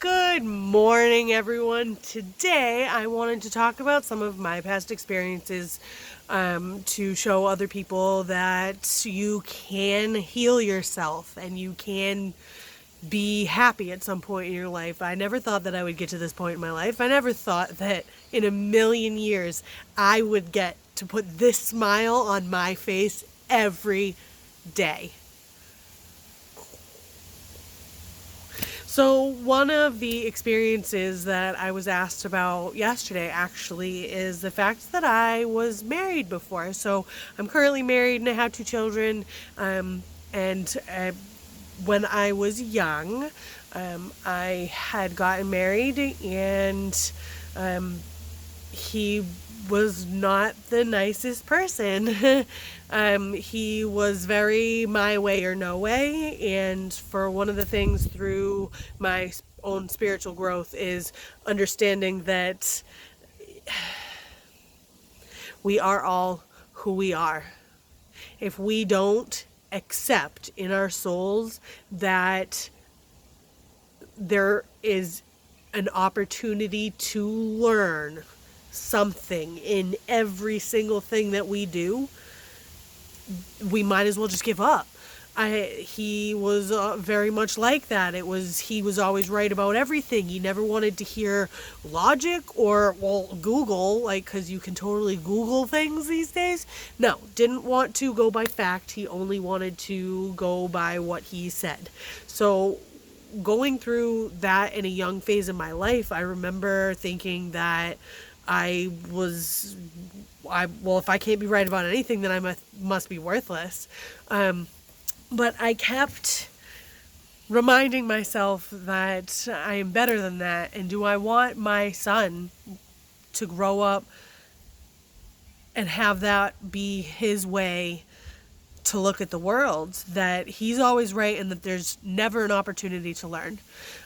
Good morning, everyone. Today, I wanted to talk about some of my past experiences to show other people that you can heal yourself and you can be happy at some point in your life. I never thought that I would get to this point in my life. I never thought that in a million years I would get to put this smile on my face every day. So, one of the experiences that I was asked about yesterday actually is the fact that I was married before. So, I'm currently married and I have two children. And when I was young, I had gotten married, and he was not the nicest person. He was very my way or no way. And for one of the things through my own spiritual growth is understanding that we are all who we are. If we don't accept in our souls that there is an opportunity to learn something in every single thing that we do, we might as well just give up. He was very much like that. He was always right about everything. He never wanted to hear logic or Google, because you can totally Google things these days. No, didn't want to go by fact. He only wanted to go by what he said. So going through that in a young phase of my life, I remember thinking that if I can't be right about anything, then I must be worthless. But I kept reminding myself that I am better than that. And do I want my son to grow up and have that be his way to look at the world, that he's always right and that there's never an opportunity to learn?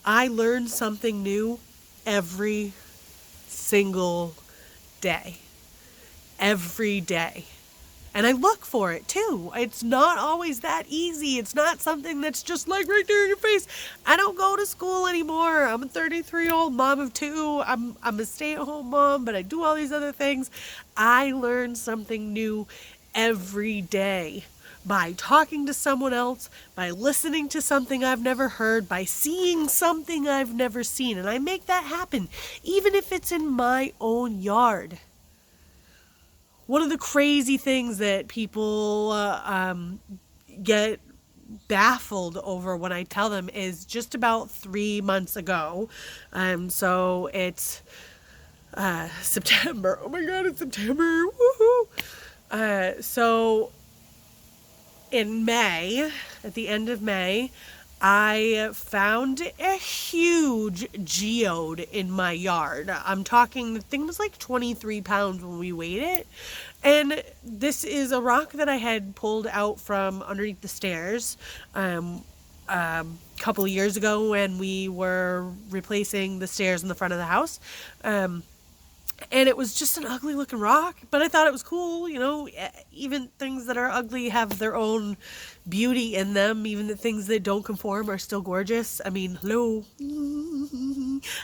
I learn something new every single day. Every day. And I look for it too. It's not always that easy. It's not something that's just like right there in your face. I don't go to school anymore. I'm a 33-year-old mom of two. I'm a stay-at-home mom, but I do all these other things. I learn something new every day by talking to someone else, by listening to something I've never heard, by seeing something I've never seen. And I make that happen, even if it's in my own yard. One of the crazy things that people get baffled over when I tell them is just about 3 months ago. So it's September. Oh my God, it's September. Woohoo! So in May, at the end of May, I found a huge geode in my yard. I'm talking, the thing was like 23 pounds when we weighed it. And this is a rock that I had pulled out from underneath the stairs a couple of years ago when we were replacing the stairs in the front of the house. And it was just an ugly looking rock, but I thought it was cool. Even things that are ugly have their own beauty in them. Even the things that don't conform are still gorgeous. I mean, hello.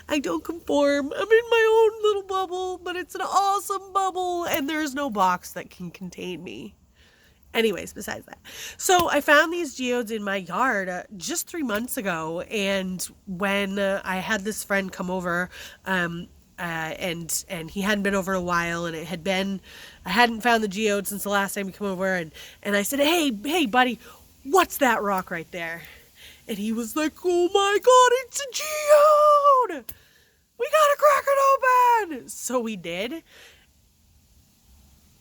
I don't conform. I'm in my own little bubble, but it's an awesome bubble, and there's no box that can contain me. Anyways, besides that. So I found these geodes in my yard just 3 months ago, and when I had this friend come over, and he hadn't been over in a while, and I hadn't found the geode since the last time he came over, and I said, hey buddy, what's that rock right there? And he was like, oh my God, it's a geode! We gotta crack it open! So we did,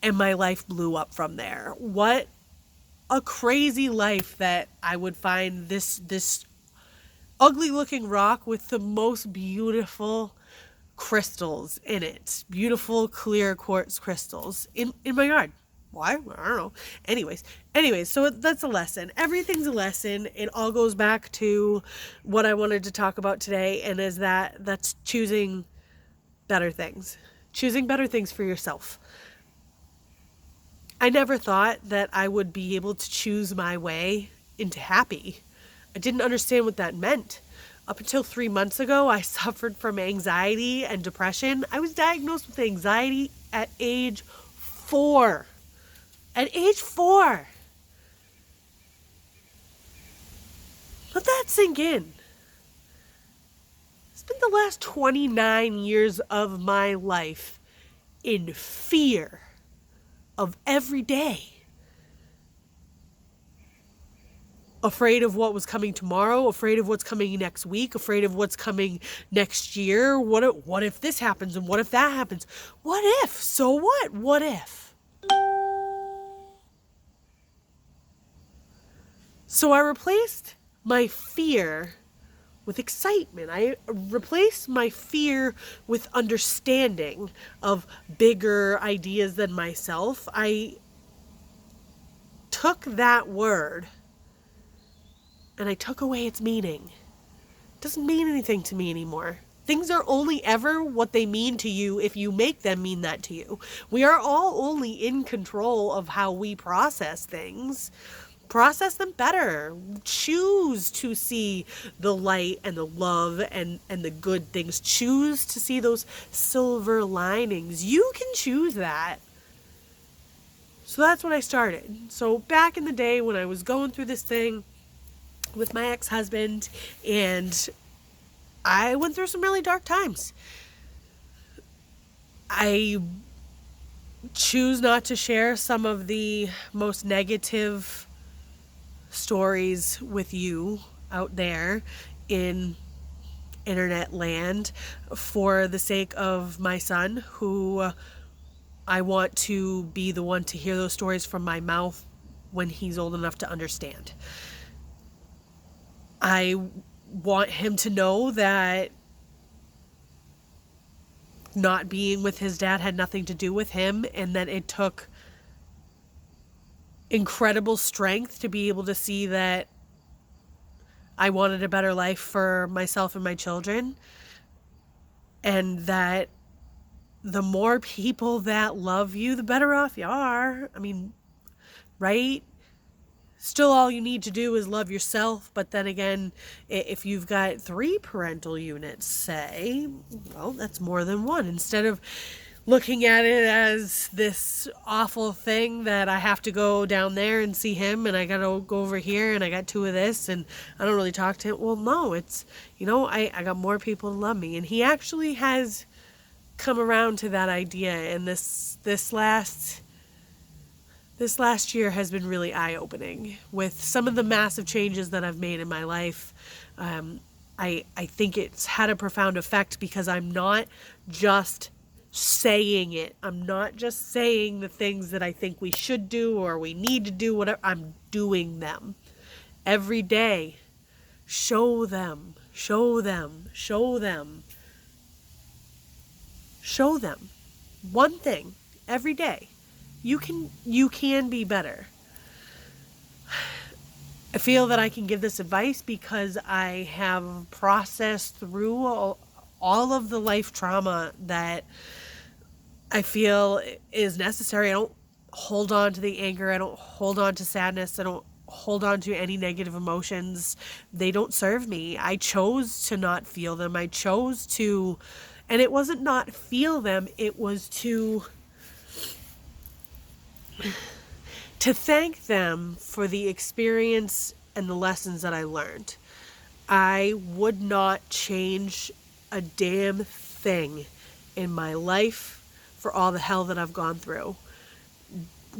and my life blew up from there. What a crazy life that I would find this ugly looking rock with the most beautiful crystals in it. Beautiful, clear quartz crystals in my yard. Why? I don't know. Anyways, so that's a lesson. Everything's a lesson. It all goes back to what I wanted to talk about today, and that's choosing better things. Choosing better things for yourself. I never thought that I would be able to choose my way into happy. I didn't understand what that meant. Up until 3 months ago, I suffered from anxiety and depression. I was diagnosed with anxiety at age 4. At age 4. Let that sink in. I spent the last 29 years of my life in fear of every day. Afraid of what was coming tomorrow, afraid of what's coming next week, afraid of what's coming next year. What if this happens and what if that happens? What if? So what? What if? So I replaced my fear with excitement. I replaced my fear with understanding of bigger ideas than myself. I took that word and I took away its meaning. It doesn't mean anything to me anymore. Things are only ever what they mean to you if you make them mean that to you. We are all only in control of how we process things. Process them better. Choose to see the light and the love and the good things. Choose to see those silver linings. You can choose that. So that's what I started. So back in the day when I was going through this thing with my ex-husband, and I went through some really dark times. I choose not to share some of the most negative stories with you out there in internet land for the sake of my son, who I want to be the one to hear those stories from my mouth when he's old enough to understand. I want him to know that not being with his dad had nothing to do with him, and that it took incredible strength to be able to see that I wanted a better life for myself and my children, and that the more people that love you, the better off you are. I mean, right? Still, all you need to do is love yourself. But then again, if you've got 3 parental units, say, well, that's more than one. Instead of looking at it as this awful thing that I have to go down there and see him, and I got to go over here, and I got 2 of this, and I don't really talk to him. Well, no, it's, I got more people to love me. And he actually has come around to that idea. And this last year has been really eye-opening with some of the massive changes that I've made in my life. I think it's had a profound effect because I'm not just saying it. I'm not just saying the things that I think we should do or we need to do, whatever. I'm doing them every day. Show them, show them, show them. Show them one thing every day. You can be better. I feel that I can give this advice because I have processed through all of the life trauma that I feel is necessary. I don't hold on to the anger. I don't hold on to sadness. I don't hold on to any negative emotions. They don't serve me. I chose to not feel them. I chose to, and it wasn't not feel them. It was to thank them for the experience and the lessons that I learned. I would not change a damn thing in my life for all the hell that I've gone through.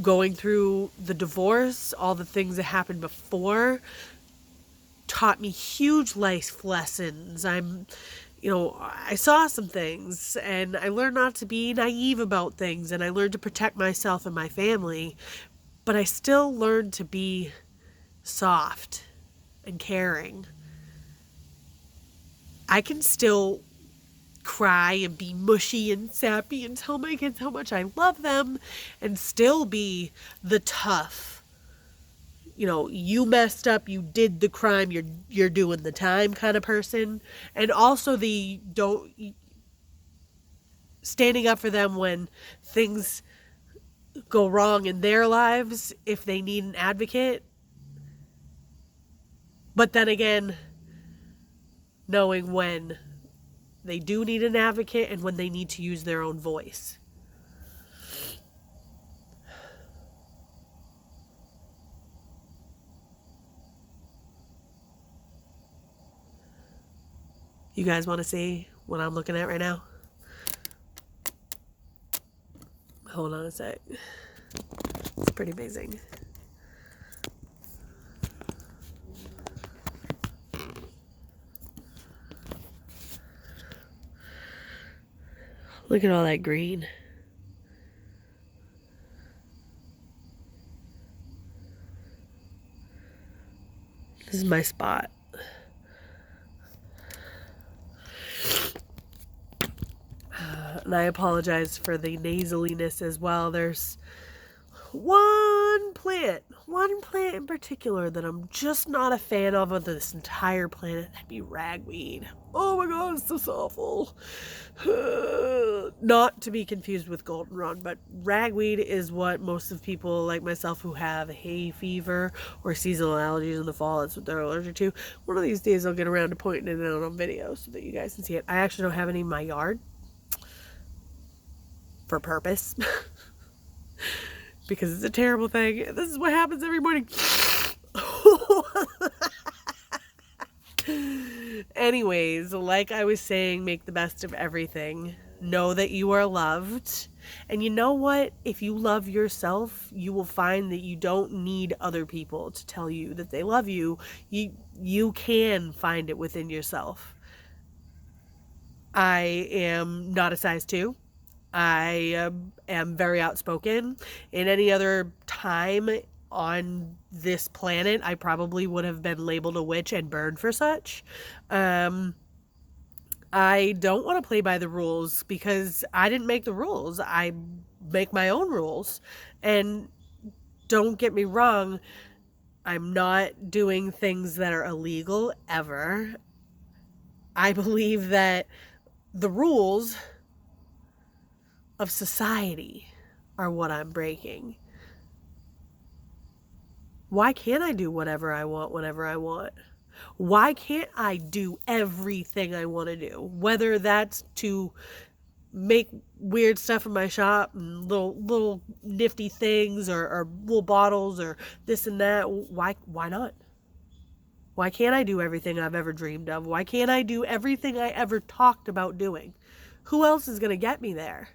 Going through the divorce, all the things that happened before, taught me huge life lessons. I saw some things, and I learned not to be naive about things, and I learned to protect myself and my family, but I still learned to be soft and caring. I can still cry and be mushy and sappy and tell my kids how much I love them and still be the tough, you messed up, you did the crime, you're doing the time kind of person. And also the standing up for them when things go wrong in their lives if they need an advocate. But then again, knowing when they do need an advocate and when they need to use their own voice. You guys want to see what I'm looking at right now? Hold on a sec. It's pretty amazing. Look at all that green. This is my spot. And I apologize for the nasaliness as well. There's one plant in particular that I'm just not a fan of this entire planet. That'd be ragweed. Oh my god, it's so awful. Not to be confused with goldenrod, but ragweed is what most of people like myself who have hay fever or seasonal allergies in the fall, that's what they're allergic to. One of these days I'll get around to pointing it out on video so that you guys can see it. I actually don't have any in my yard for purpose. Because it's a terrible thing. This is what happens every morning. Anyways, like I was saying, make the best of everything. Know that you are loved. And you know what? If you love yourself, you will find that you don't need other people to tell you that they love you. You can find it within yourself. I am not a size 2. I am very outspoken. In any other time on this planet, I probably would have been labeled a witch and burned for such. I don't want to play by the rules because I didn't make the rules. I make my own rules. And don't get me wrong, I'm not doing things that are illegal ever. I believe that the rules of society are what I'm breaking. Why can't I do whatever I want whenever I want? Why can't I do everything I want to do? Whether that's to make weird stuff in my shop and little nifty things or little bottles or this and that. Why not? Why can't I do everything I've ever dreamed of? Why can't I do everything I ever talked about doing? Who else is going to get me there?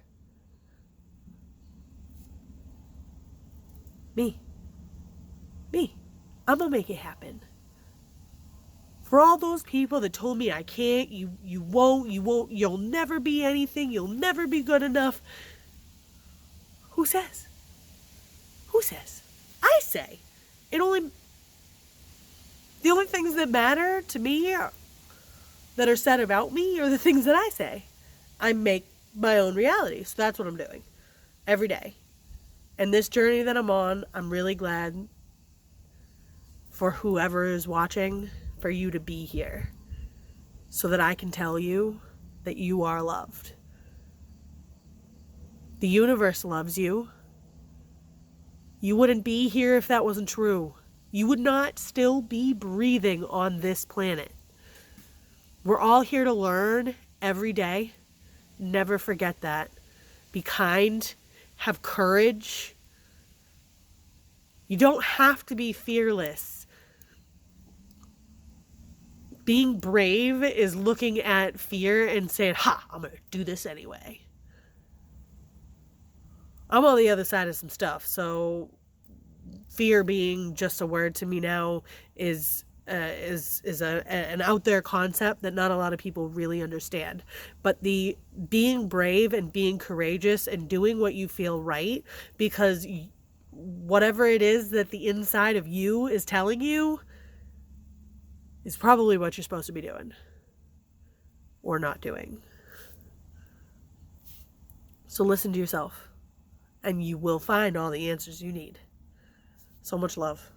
Me. I'm gonna make it happen. For all those people that told me I can't, you won't, you'll never be anything, you'll never be good enough. Who says? I say. The only things that matter to me that are said about me are the things that I say. I make my own reality, so that's what I'm doing every day. And this journey that I'm on, I'm really glad for whoever is watching, for you to be here, so that I can tell you that you are loved. The universe loves you. You wouldn't be here if that wasn't true. You would not still be breathing on this planet. We're all here to learn every day. Never forget that. Be kind. Have courage. You don't have to be fearless. Being brave is looking at fear and saying, ha, I'm going to do this anyway. I'm on the other side of some stuff, so fear being just a word to me now is an out there concept that not a lot of people really understand. But the being brave and being courageous and doing what you feel right, because whatever it is that the inside of you is telling you is probably what you're supposed to be doing or not doing. So listen to yourself and you will find all the answers you need. So much love.